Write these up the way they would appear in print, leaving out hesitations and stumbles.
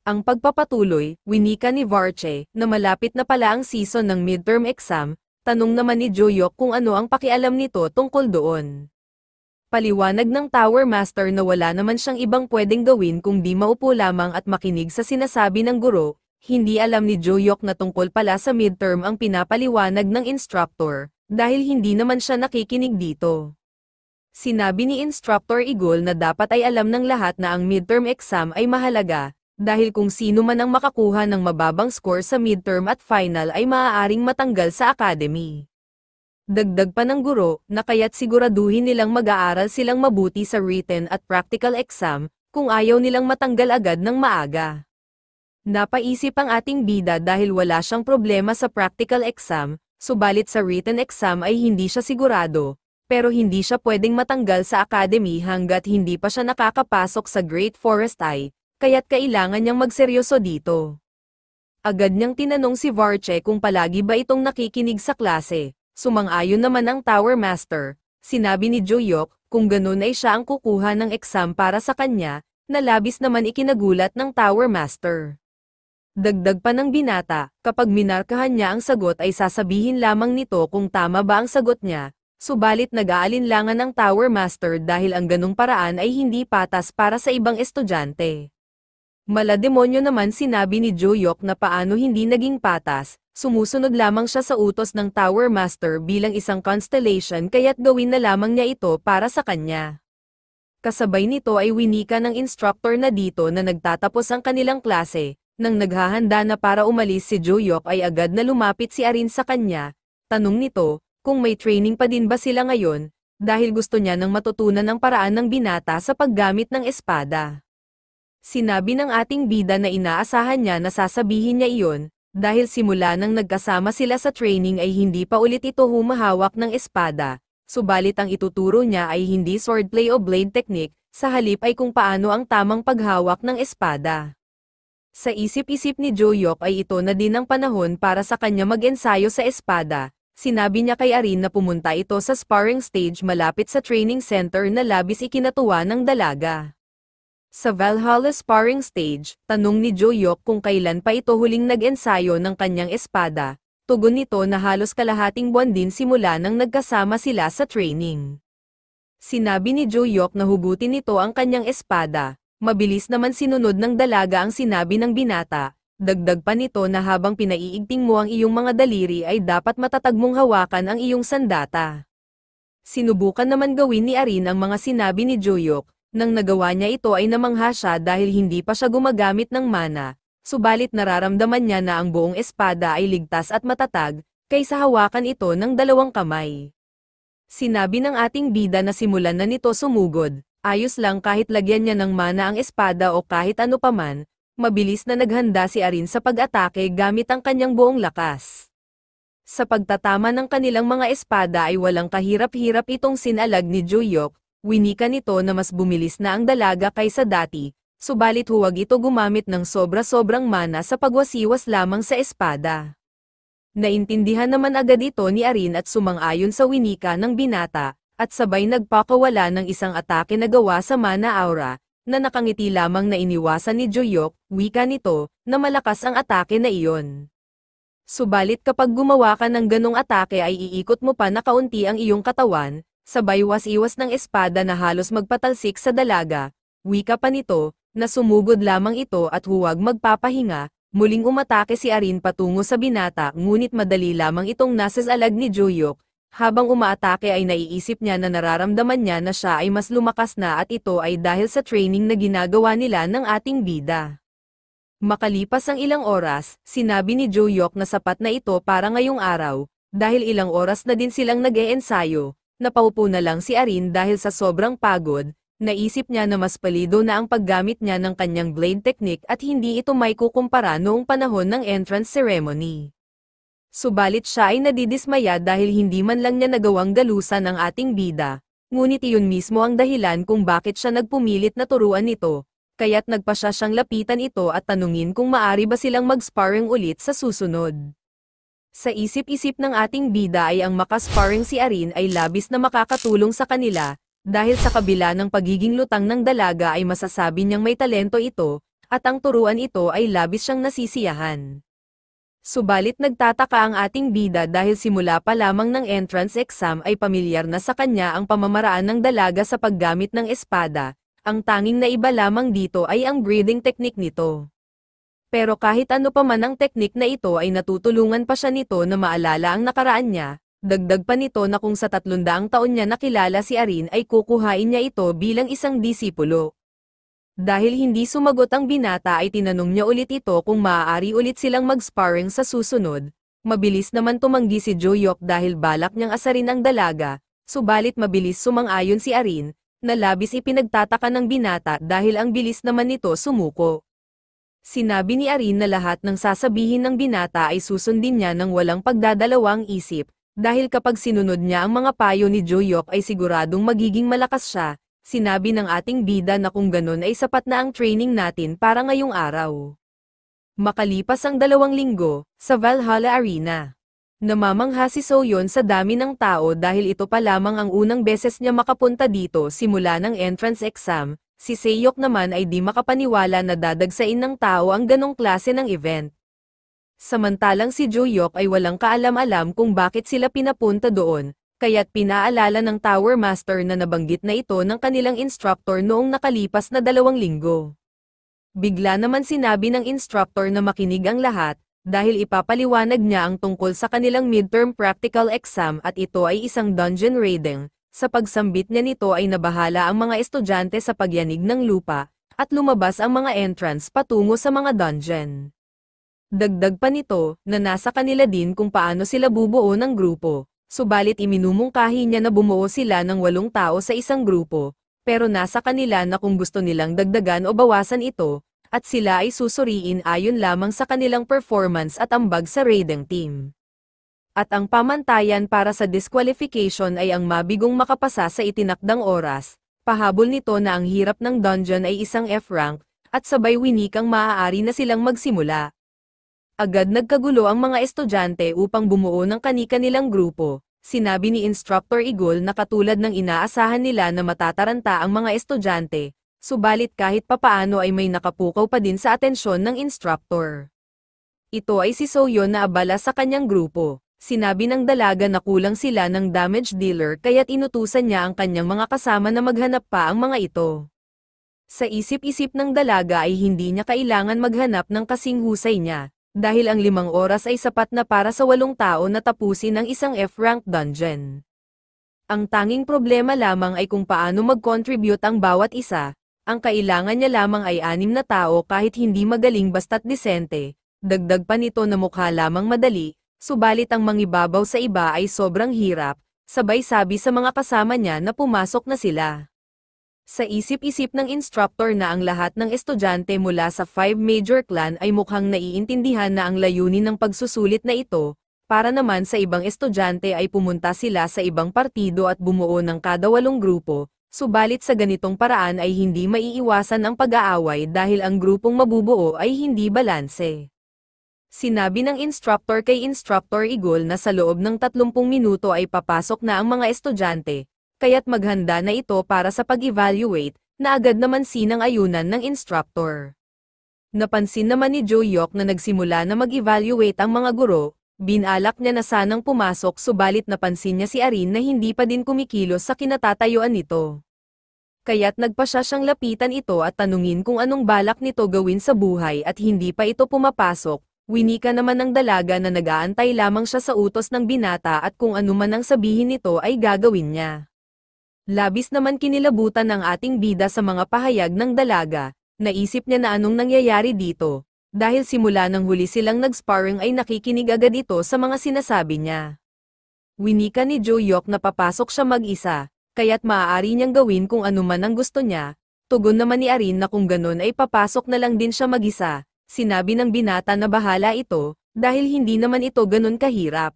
Ang pagpapatuloy, winika ni Varche, na malapit na pala ang season ng midterm exam, tanong naman ni Joyok kung ano ang pakialam nito tungkol doon. Paliwanag ng Tower Master na wala naman siyang ibang pwedeng gawin kung di maupo lamang at makinig sa sinasabi ng guro. Hindi alam ni Joyok na tungkol pala sa midterm ang pinapaliwanag ng instructor, dahil hindi naman siya nakikinig dito. Sinabi ni Instructor Igol na dapat ay alam ng lahat na ang midterm exam ay mahalaga, dahil kung sino man ang makakuha ng mababang score sa midterm at final ay maaaring matanggal sa academy. Dagdag pa ng guro, na kaya't siguraduhin nilang mag-aaral silang mabuti sa written at practical exam, kung ayaw nilang matanggal agad ng maaga. Napaisip ang ating bida dahil wala siyang problema sa practical exam, subalit sa written exam ay hindi siya sigurado. Pero hindi siya pwedeng matanggal sa academy hanggat hindi pa siya nakakapasok sa Great Forest Eye, kaya't kailangan niyang magseryoso dito. Agad niyang tinanong si Varche kung palagi ba itong nakikinig sa klase. Sumang-ayon naman ang Tower Master. Sinabi ni Joyok, kung ganun ay siya ang kukuha ng exam para sa kanya, na labis naman ikinagulat ng Tower Master. Dagdag pa ng binata, kapag minarkahan niya ang sagot ay sasabihin lamang nito kung tama ba ang sagot niya. Subalit nag-aalinlangan ng Tower Master dahil ang ganung paraan ay hindi patas para sa ibang estudyante. Malademonyo naman sinabi ni Joyok na paano hindi naging patas, sumusunod lamang siya sa utos ng Tower Master bilang isang constellation kaya't gawin na lamang niya ito para sa kanya. Kasabay nito ay winika ng instructor na dito na nagtatapos ang kanilang klase, nang naghahanda na para umalis si Joyok ay agad na lumapit si Arin sa kanya, tanong nito, kung may training pa din ba sila ngayon, dahil gusto niya nang matutunan ang paraan ng binata sa paggamit ng espada. Sinabi ng ating bida na inaasahan niya na sasabihin niya iyon, dahil simula nang nagkasama sila sa training ay hindi pa ulit ito humahawak ng espada, subalit ang ituturo niya ay hindi swordplay o blade technique, sa halip ay kung paano ang tamang paghawak ng espada. Sa isip-isip ni Joyok ay ito na din ang panahon para sa kanya mag-ensayo sa espada. Sinabi niya kay Arin na pumunta ito sa sparring stage malapit sa training center na labis ikinatuwa ng dalaga. Sa Valhalla sparring stage, tanong ni Joyok kung kailan pa ito huling nag-ensayo ng kanyang espada. Tugon nito na halos kalahating buwan din simula nang nagkasama sila sa training. Sinabi ni Joyok na hugutin nito ang kanyang espada. Mabilis naman sinunod ng dalaga ang sinabi ng binata. Dagdag pa nito na habang pinaiigting mo ang iyong mga daliri ay dapat matatag mong hawakan ang iyong sandata. Sinubukan naman gawin ni Arin ang mga sinabi ni Joyok, nang nagawa niya ito ay namangha siya dahil hindi pa siya gumagamit ng mana, subalit nararamdaman niya na ang buong espada ay ligtas at matatag, kaysa hawakan ito ng dalawang kamay. Sinabi ng ating bida na simulan na nito sumugod, ayos lang kahit lagyan niya ng mana ang espada o kahit ano paman. Mabilis na naghanda si Arin sa pag-atake gamit ang kanyang buong lakas. Sa pagtatama ng kanilang mga espada ay walang kahirap-hirap itong sinalag ni Joyok, winika nito na mas bumilis na ang dalaga kaysa dati, subalit huwag ito gumamit ng sobra-sobrang mana sa pagwasiwas lamang sa espada. Naintindihan naman agad ito ni Arin at sumang-ayon sa winika ng binata, at sabay nagpakawala ng isang atake na gawa sa mana aura, na nakangiti lamang na iniwasan ni Joyok, wika nito, na malakas ang atake na iyon. Subalit kapag gumawa ka ng ganong atake ay iikot mo pa na kaunti ang iyong katawan, sabay was-iwas ng espada na halos magpatalsik sa dalaga, wika pa nito, na sumugod lamang ito at huwag magpapahinga, muling umatake si Arin patungo sa binata ngunit madali lamang itong nasasalag ni Joyok. Habang umaatake ay naiisip niya na nararamdaman niya na siya ay mas lumakas na at ito ay dahil sa training na ginagawa nila ng ating bida. Makalipas ang ilang oras, sinabi ni Joyok na sapat na ito para ngayong araw, dahil ilang oras na din silang nag-e-ensayo, napaupo na lang si Arin dahil sa sobrang pagod, naisip niya na mas palido na ang paggamit niya ng kanyang blade technique at hindi ito may kukumpara noong panahon ng entrance ceremony. Subalit siya ay nadidismaya dahil hindi man lang niya nagawang galusan ang ating bida, ngunit iyon mismo ang dahilan kung bakit siya nagpumilit na turuan ito, kaya't nagpa siyang lapitan ito at tanungin kung maari ba silang mag-sparring ulit sa susunod. Sa isip-isip ng ating bida ay ang makasparring si Arin ay labis na makakatulong sa kanila, dahil sa kabila ng pagiging lutang ng dalaga ay masasabi niyang may talento ito, at ang turuan ito ay labis siyang nasisiyahan. Subalit nagtataka ang ating bida dahil simula pa lamang ng entrance exam ay pamilyar na sa kanya ang pamamaraan ng dalaga sa paggamit ng espada, ang tanging naiba lamang dito ay ang breathing technique nito. Pero kahit ano pa man ang teknik na ito ay natutulungan pa siya nito na maalala ang nakaraan niya, dagdag pa nito na kung sa 300 taon niya nakilala si Arin ay kukuhain niya ito bilang isang disipulo. Dahil hindi sumagot ang binata ay tinanong niya ulit ito kung maaari ulit silang mag-sparring sa susunod. Mabilis naman tumanggi si Joyok dahil balak niyang asarin ang dalaga, subalit mabilis sumang-ayon si Arin, na labis ipinagtataka ng binata dahil ang bilis naman nito sumuko. Sinabi ni Arin na lahat ng sasabihin ng binata ay susundin niya ng walang pagdadalawang isip, dahil kapag sinunod niya ang mga payo ni Joyok ay siguradong magiging malakas siya. Sinabi ng ating bida na kung ganun ay sapat na ang training natin para ngayong araw. Makalipas ang 2 linggo, sa Valhalla Arena. Namamangha si Soyeon sa dami ng tao dahil ito pa lamang ang unang beses niya makapunta dito simula ng entrance exam. Si Seyok naman ay di makapaniwala na dadagsain ng tao ang ganong klase ng event. Samantalang si Joyok ay walang kaalam-alam kung bakit sila pinapunta doon, kaya't pinaalala ng Tower Master na nabanggit na ito ng kanilang instructor noong nakalipas na 2 linggo. Bigla naman sinabi ng instructor na makinig ang lahat, dahil ipapaliwanag niya ang tungkol sa kanilang midterm practical exam at ito ay isang dungeon raiding. Sa pagsambit niya nito ay nabahala ang mga estudyante sa pagyanig ng lupa, at lumabas ang mga entrance patungo sa mga dungeon. Dagdag pa nito, na nasa kanila din kung paano sila bubuo ng grupo, subalit iminumungkahi niya na bumuo sila ng 8 tao sa isang grupo, pero nasa kanila na kung gusto nilang dagdagan o bawasan ito, at sila ay susuriin ayon lamang sa kanilang performance at ambag sa raiding team. At ang pamantayan para sa disqualification ay ang mabigong makapasa sa itinakdang oras, pahabol nito na ang hirap ng dungeon ay isang F-rank, at sabay winikang maaari na silang magsimula. Agad nagkagulo ang mga estudyante upang bumuo ng kani-kanilang grupo. Sinabi ni Instructor Igol na katulad ng inaasahan nila na matataranta ang mga estudyante, subalit kahit papaano ay may nakapukaw pa din sa atensyon ng instructor. Ito ay si Soyeon na abala sa kanyang grupo. Sinabi ng dalaga na kulang sila ng damage dealer kaya't inutusan niya ang kanyang mga kasama na maghanap pa ang mga ito. Sa isip-isip ng dalaga ay hindi niya kailangan maghanap ng kasing husay niya, dahil ang 5 oras ay sapat na para sa 8 tao na tapusin ang isang F-rank dungeon. Ang tanging problema lamang ay kung paano mag-contribute ang bawat isa, ang kailangan niya lamang ay 6 na tao kahit hindi magaling basta't disente, dagdag pa nito na mukha lamang madali. Subalit ang mangibabaw sa iba ay sobrang hirap, sabay sabi sa mga kasama niya na pumasok na sila. Sa isip-isip ng instructor na ang lahat ng estudyante mula sa 5 major clan ay mukhang naiintindihan na ang layunin ng pagsusulit na ito, para naman sa ibang estudyante ay pumunta sila sa ibang partido at bumuo ng kada 8 grupo, subalit sa ganitong paraan ay hindi maiiwasan ang pag-aaway dahil ang grupong mabubuo ay hindi balanse. Sinabi ng instructor kay Instructor Igol na sa loob ng 30 minuto ay papasok na ang mga estudyante, kaya't maghanda na ito para sa pag-evaluate, na agad naman sinang-ayunan ng instructor. Napansin naman ni Joyok na nagsimula na mag-evaluate ang mga guro, binalak niya na sanang pumasok subalit napansin niya si Arin na hindi pa din kumikilos sa kinatatayuan nito. Kaya't nagpasya siyang lapitan ito at tanungin kung anong balak nito gawin sa buhay at hindi pa ito pumapasok. Winika naman ng dalaga na nag-aantay lamang siya sa utos ng binata at kung ano man ang sabihin nito ay gagawin niya. Labis naman kinilabutan ng ating bida sa mga pahayag ng dalaga, naisip niya na anong nangyayari dito, dahil simula nang huli silang nag-sparring ay nakikinig agad ito sa mga sinasabi niya. Winika ni Joyok na papasok siya mag-isa, kaya't maaari niyang gawin kung ano man ang gusto niya, tugon naman ni Arin na kung ganun ay papasok na lang din siya mag-isa. Sinabi ng binata na bahala ito, dahil hindi naman ito ganun kahirap.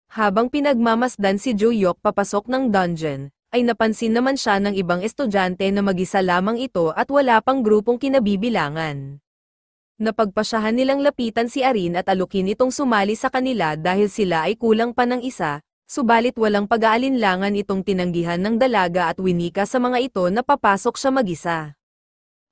Habang pinagmamasdan si Joyok papasok ng dungeon, ay napansin naman siya ng ibang estudyante na mag-isa lamang ito at wala pang grupong kinabibilangan. Napagpasyahan nilang lapitan si Arin at alukin itong sumali sa kanila dahil sila ay kulang pa ng isa, subalit walang pag-aalinlangan itong tinanggihan ng dalaga at winika sa mga ito na papasok siya mag-isa.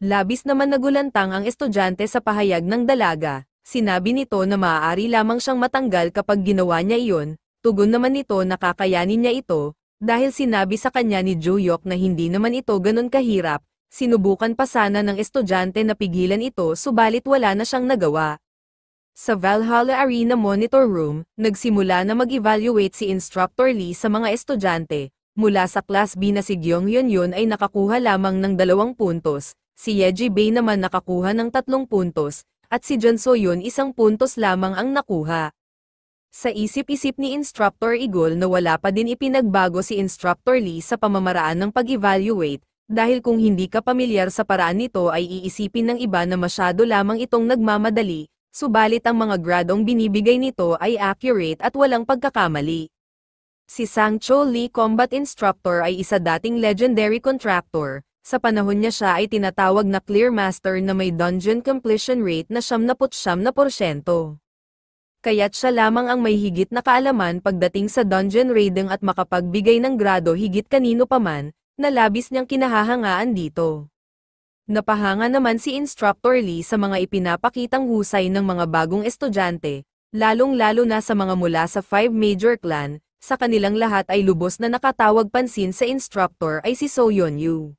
Labis naman nagulantang ang estudyante sa pahayag ng dalaga, sinabi nito na maaari lamang siyang matanggal kapag ginawa niya iyon, tugon naman nito na kakayanin niya ito, dahil sinabi sa kanya ni Joyok na hindi naman ito ganun kahirap, sinubukan pa sana ng estudyante na pigilan ito subalit wala na siyang nagawa. Sa Valhalla Arena Monitor Room, nagsimula na mag-evaluate si Instructor Lee sa mga estudyante. Mula sa Class B na si Gyeong Hyun ay nakakuha lamang ng 2 puntos, si Yeji Bae naman nakakuha ng 3 puntos, at si Jun So-yeon 1 puntos lamang ang nakuha. Sa isip-isip ni Instructor Igol na wala pa din ipinagbago si Instructor Lee sa pamamaraan ng pag-evaluate, dahil kung hindi ka pamilyar sa paraan nito ay iisipin ng iba na masyado lamang itong nagmamadali. Subalit ang mga gradong binibigay nito ay accurate at walang pagkakamali. Si Sang-Cho Lee Combat Instructor ay isa dating legendary contractor. Sa panahon niya siya ay tinatawag na Clear Master na may dungeon completion rate na 99%. Kaya't siya lamang ang may higit na kaalaman pagdating sa dungeon raiding at makapagbigay ng grado higit kanino paman, na labis niyang kinahahangaan dito. Napahanga naman si Instructor Lee sa mga ipinapakitang husay ng mga bagong estudyante, lalong-lalo na sa mga mula sa 5 major clan, sa kanilang lahat ay lubos na nakatawag pansin sa instructor ay si So Yeon-yu.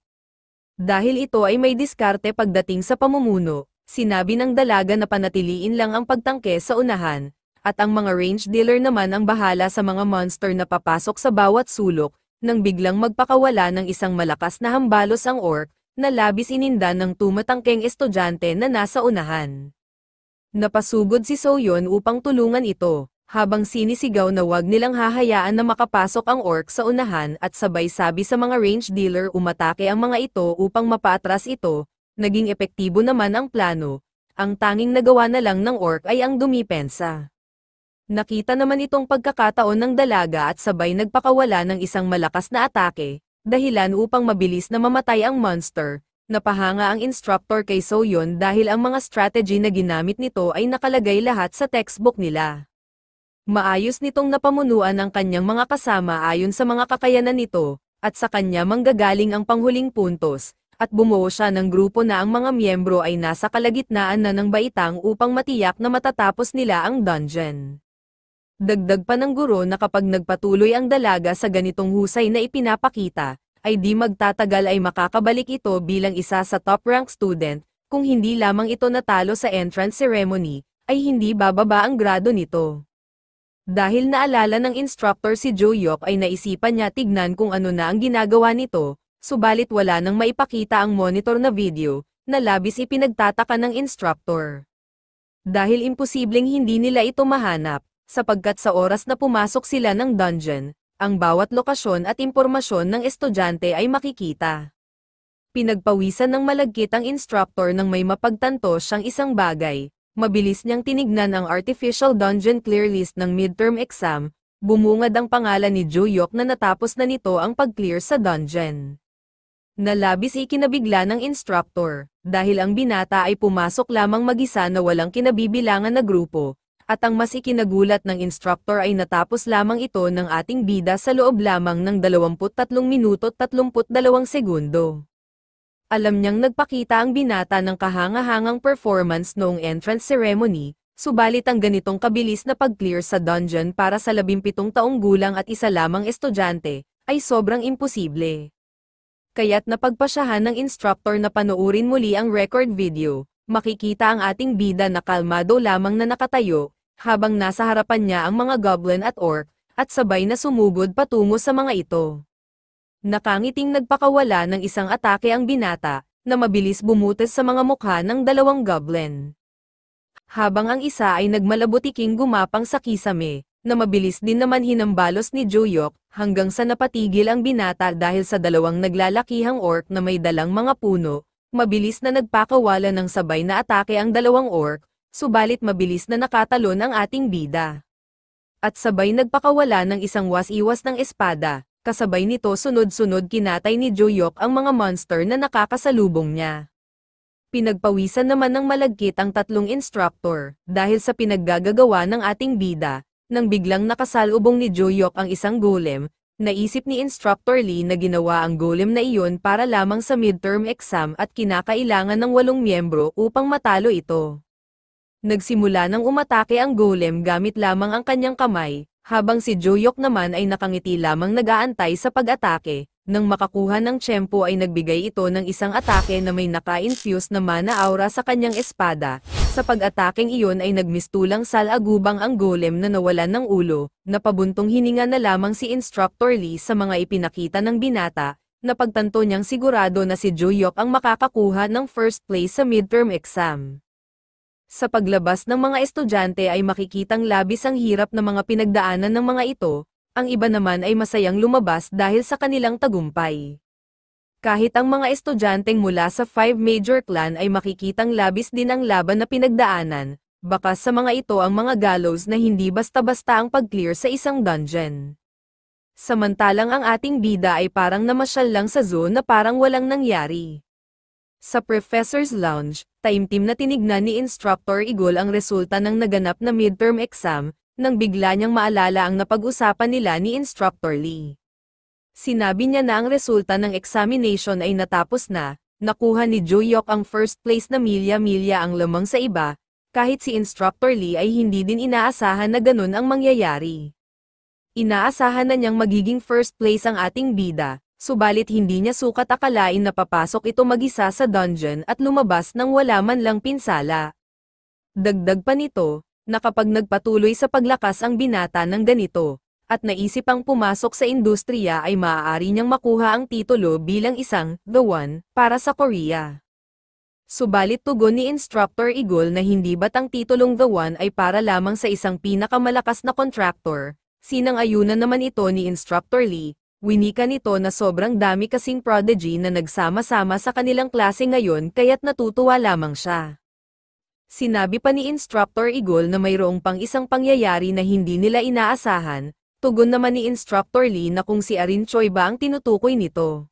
Dahil ito ay may diskarte pagdating sa pamumuno, sinabi ng dalaga na panatiliin lang ang pagtangke sa unahan, at ang mga range dealer naman ang bahala sa mga monster na papasok sa bawat sulok, nang biglang magpakawala ng isang malakas na hambalos ang orc, na labis ininda ng tumatangkeng estudyante na nasa unahan. Napasugod si So-yeon upang tulungan ito, habang sinisigaw na wag nilang hahayaan na makapasok ang orc sa unahan at sabay sabi sa mga range dealer umatake ang mga ito upang mapaatras ito, naging epektibo naman ang plano, ang tanging nagawa na lang ng orc ay ang dumipensa. Nakita naman itong pagkakataon ng dalaga at sabay nagpakawala ng isang malakas na atake, dahilan upang mabilis na mamatay ang monster. Napahanga ang instructor kay So-yeon dahil ang mga strategy na ginamit nito ay nakalagay lahat sa textbook nila. Maayos nitong napamunuan ang kanyang mga kasama ayon sa mga kakayanan nito, at sa kanya manggagaling ang panghuling puntos, at bumuo siya ng grupo na ang mga miyembro ay nasa kalagitnaan na ng baitang upang matiyak na matatapos nila ang dungeon. Dagdag pa ng guro na kapag nagpatuloy ang dalaga sa ganitong husay na ipinapakita, ay di magtatagal ay makakabalik ito bilang isa sa top-rank student, kung hindi lamang ito natalo sa entrance ceremony, ay hindi bababa ang grado nito. Dahil naalala ng instructor si Joyok ay naisipan niya tignan kung ano na ang ginagawa nito, subalit wala nang maipakita ang monitor na video, na labis ipinagtataka ng instructor. Dahil imposibleng hindi nila ito mahanap, sapagkat sa oras na pumasok sila ng dungeon, ang bawat lokasyon at impormasyon ng estudyante ay makikita. Pinagpawisan ng malagkit ang instructor nang may mapagtanto siyang isang bagay, mabilis niyang tinignan ang artificial dungeon clear list ng midterm exam, bumungad ang pangalan ni Joyok na natapos na nito ang pag-clear sa dungeon. Nalabis ikinabigla ng instructor, dahil ang binata ay pumasok lamang mag-isa na walang kinabibilangan na grupo, at ang mas ikinagulat ng instructor ay natapos lamang ito ng ating bida sa loob lamang ng 23 minuto 32 segundo. Alam niyang nagpakita ang binata ng kahanga-hangang performance noong entrance ceremony, subalit ang ganitong kabilis na pag-clear sa dungeon para sa 17 taong gulang at isa lamang estudyante, ay sobrang imposible. Kaya't napagpasyahan ng instructor na panoorin muli ang record video, makikita ang ating bida na kalmado lamang na nakatayo, habang nasa harapan niya ang mga goblin at orc, at sabay na sumugod patungo sa mga ito. Nakangiting nagpakawala ng isang atake ang binata, na mabilis bumutes sa mga mukha ng 2 goblin. Habang ang isa ay nagmalabutiking gumapang sa kisame, na mabilis din naman hinambalos ni Joyok, hanggang sa napatigil ang binata dahil sa 2 naglalakihang orc na may dalang mga puno, mabilis na nagpakawala ng sabay na atake ang 2 orc, subalit mabilis na nakatalon ang ating bida. At sabay nagpakawala ng isang was-iwas ng espada, kasabay nito sunod-sunod kinatay ni Joyok ang mga monster na nakakasalubong niya. Pinagpawisan naman ng malagkit ang 3 instructor, dahil sa pinaggagawa ng ating bida, nang biglang nakasalubong ni Joyok ang isang golem, Naisip ni Instructor Lee na ginawa ang golem na iyon para lamang sa midterm exam at kinakailangan ng 8 miyembro upang matalo ito. Nagsimula nang umatake ang golem gamit lamang ang kanyang kamay, habang si Joyok naman ay nakangiti lamang nag-aantay sa pag-atake. Nang makakuha ng tiyempo ay nagbigay ito ng isang atake na may naka-infuse na mana aura sa kanyang espada. Sa pag-atakeng iyon ay nagmistulang salagubang ang golem na nawalan ng ulo, napabuntong hininga na lamang si Instructor Lee sa mga ipinakita ng binata, napagtanto niyang sigurado na si Joyok ang makakakuha ng first place sa midterm exam. Sa paglabas ng mga estudyante ay makikitang labis ang hirap na mga pinagdaanan ng mga ito, ang iba naman ay masayang lumabas dahil sa kanilang tagumpay. Kahit ang mga estudyanteng mula sa 5 major clan ay makikitang labis din ang laban na pinagdaanan, baka sa mga ito ang mga gallows na hindi basta-basta ang pag-clear sa isang dungeon. Samantalang ang ating bida ay parang namasyal lang sa zoo na parang walang nangyari. Sa Professor's Lounge, taimtim na tinignan ni Instructor Igol ang resulta ng naganap na midterm exam, nang bigla niyang maalala ang napag-usapan nila ni Instructor Lee. Sinabi niya na ang resulta ng examination ay natapos na, nakuha ni Joyok ang first place na milya-milya ang lamang sa iba, kahit si Instructor Lee ay hindi din inaasahan na ganun ang mangyayari. Inaasahan na niyang magiging first place ang ating bida, subalit hindi niya sukat akalain na papasok ito mag-isa sa dungeon at lumabas nang wala man lang pinsala. Dagdag pa nito, na kapag nagpatuloy sa paglakas ang binata ng ganito, at naisip ang pumasok sa industriya ay maaari niyang makuha ang titulo bilang isang The One para sa Korea. Subalit tugon ni Instructor Igol na hindi ba't ang titulong The One ay para lamang sa isang pinakamalakas na contractor, sinang-ayunan naman ito ni Instructor Lee, winika nito na sobrang dami kasing prodigy na nagsama-sama sa kanilang klase ngayon kaya't natutuwa lamang siya. Sinabi pa ni Instructor Igol na mayroong pang isang pangyayari na hindi nila inaasahan, tugon naman ni Instructor Lee na kung si Arin Choi ba ang tinutukoy nito.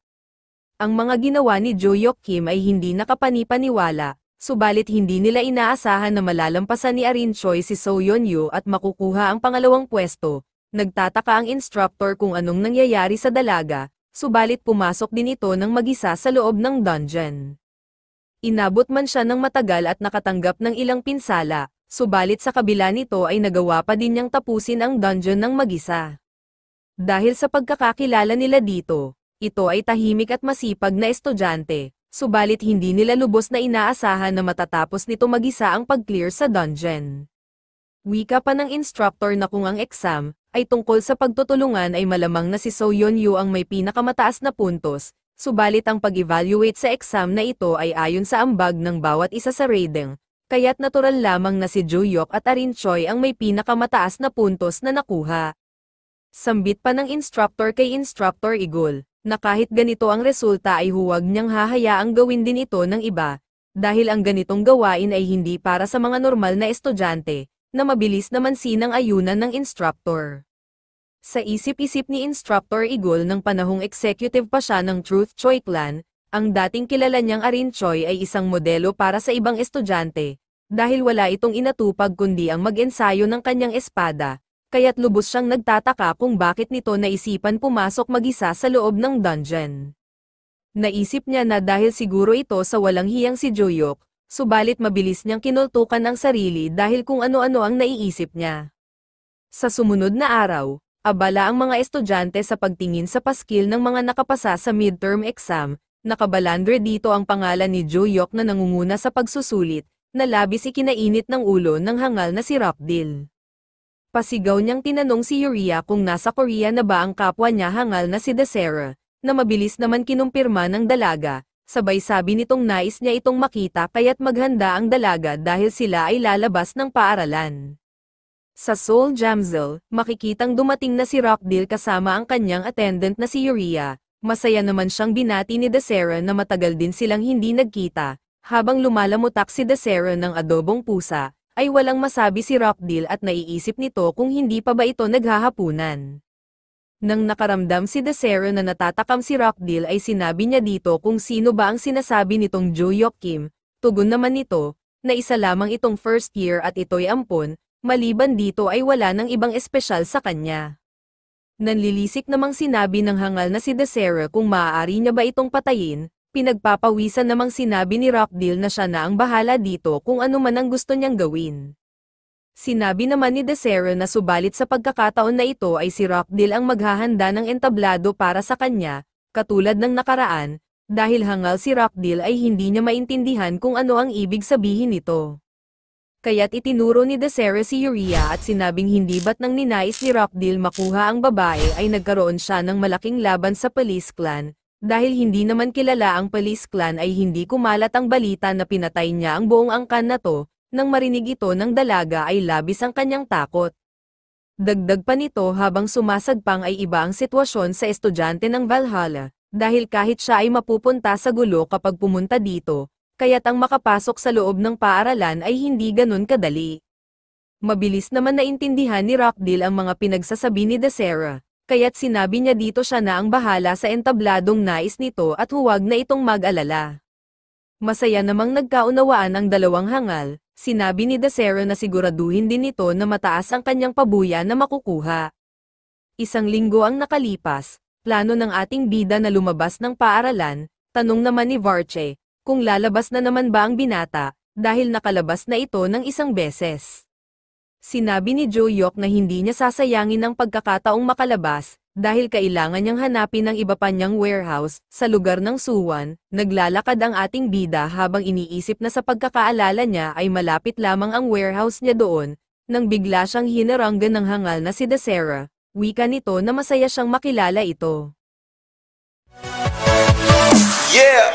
Ang mga ginawa ni Joyok Kim ay hindi nakapani-paniwala, subalit hindi nila inaasahan na malalampasan ni Arin Choi si So Yeon-yu at makukuha ang pangalawang pwesto. Nagtataka ang instructor kung anong nangyayari sa dalaga, subalit pumasok din ito ng mag-isa sa loob ng dungeon. Inabot man siya ng matagal at nakatanggap ng ilang pinsala, subalit sa kabila nito ay nagawa pa din niyang tapusin ang dungeon ng mag-isa. Dahil sa pagkakakilala nila dito, ito ay tahimik at masipag na estudyante, subalit hindi nila lubos na inaasahan na matatapos nito mag-isa ang pag-clear sa dungeon. Wika pa ng instructor na kung ang exam ay tungkol sa pagtutulungan ay malamang na si So Yeon-yu ang may pinakamataas na puntos, subalit ang pag-evaluate sa exam na ito ay ayon sa ambag ng bawat isa sa rating, kaya't natural lamang na si Joyok at Arin Choi ang may pinakamataas na puntos na nakuha. Sambit pa ng instructor kay Instructor Igol, na kahit ganito ang resulta ay huwag niyang hahayaang gawin din ito ng iba, dahil ang ganitong gawain ay hindi para sa mga normal na estudyante, na mabilis naman sinang-ayunan ng instructor. Sa isip-isip ni Instructor Igol ng panahong executive pa siya ng Truth Choi Clan, ang dating kilala niyang Arin Choi ay isang modelo para sa ibang estudyante, dahil wala itong inatupag kundi ang mag-ensayo ng kanyang espada, kaya't lubos siyang nagtataka kung bakit nito naisipan pumasok mag-isa sa loob ng dungeon. Naisip niya na dahil siguro ito sa walang hiyang si Joyok, subalit mabilis niyang kinultukan ang sarili dahil kung ano-ano ang naiisip niya. Sa sumunod na araw, abala ang mga estudyante sa pagtingin sa paskil ng mga nakapasa sa midterm exam, nakabalandre dito ang pangalan ni Joyok na nangunguna sa pagsusulit, na labis ikinainit ng ulo ng hangal na si Rockdale. Pasigaw niyang tinanong si Yuria kung nasa Korea na ba ang kapwa niya hangal na si Desera, na mabilis naman kinumpirma ng dalaga, sabay sabi nitong nais niya itong makita kaya't maghanda ang dalaga dahil sila ay lalabas ng paaralan. Sa Seoul Jamsil, makikitang dumating na si Rockdale kasama ang kanyang attendant na si Yuria. Masaya naman siyang binati ni Desera na matagal din silang hindi nagkita. Habang lumalamutak si Desera ng adobong pusa, ay walang masabi si Rockdale at naiisip nito kung hindi pa ba ito naghahapunan. Nang nakaramdam si Desera na natatakam si Rockdale ay sinabi niya dito kung sino ba ang sinasabi nitong Joyok Kim. Tugon naman nito, na isa lamang itong first year at ito'y ampon. Maliban dito ay wala nang ibang espesyal sa kanya. Nanlilisik namang sinabi ng hangal na si Desera kung maaari niya ba itong patayin, pinagpapawisan namang sinabi ni Rockdale na siya na ang bahala dito kung ano man ang gusto niyang gawin. Sinabi naman ni Desera na subalit sa pagkakataon na ito ay si Rockdale ang maghahanda ng entablado para sa kanya, katulad ng nakaraan, dahil hangal si Rockdale ay hindi niya maintindihan kung ano ang ibig sabihin nito. Kaya't itinuro ni Desera si Uriah at sinabing hindi ba't nang ninais ni Rockdale makuha ang babae ay nagkaroon siya ng malaking laban sa Police Clan, dahil hindi naman kilala ang Police Clan ay hindi kumalat ang balita na pinatay niya ang buong angkan na to, nang marinig ito ng dalaga ay labis ang kanyang takot. Dagdag pa nito habang sumasagpang ay iba ang sitwasyon sa estudyante ng Valhalla, dahil kahit siya ay mapupunta sa gulo kapag pumunta dito, kaya't ang makapasok sa loob ng paaralan ay hindi ganun kadali. Mabilis naman naintindihan ni Rockdale ang mga pinagsasabi ni Desera, kaya't sinabi niya dito siya na ang bahala sa entabladong nais nito at huwag na itong mag-alala. Masaya namang nagkaunawaan ang dalawang hangal, sinabi ni Desera na siguraduhin din nito na mataas ang kanyang pabuya na makukuha. Isang linggo ang nakalipas, plano ng ating bida na lumabas ng paaralan, tanong naman ni Varche, kung lalabas na naman ba ang binata, dahil nakalabas na ito ng isang beses. Sinabi ni Joyok na hindi niya sasayangin ang pagkakataong makalabas, dahil kailangan niyang hanapin ang iba pa niyang warehouse, sa lugar ng Suwan. Naglalakad ang ating bida habang iniisip na sa pagkakaalala niya ay malapit lamang ang warehouse niya doon, nang bigla siyang hinaranggan ng hangal na si Desera, wika nito na masaya siyang makilala ito. Yeah!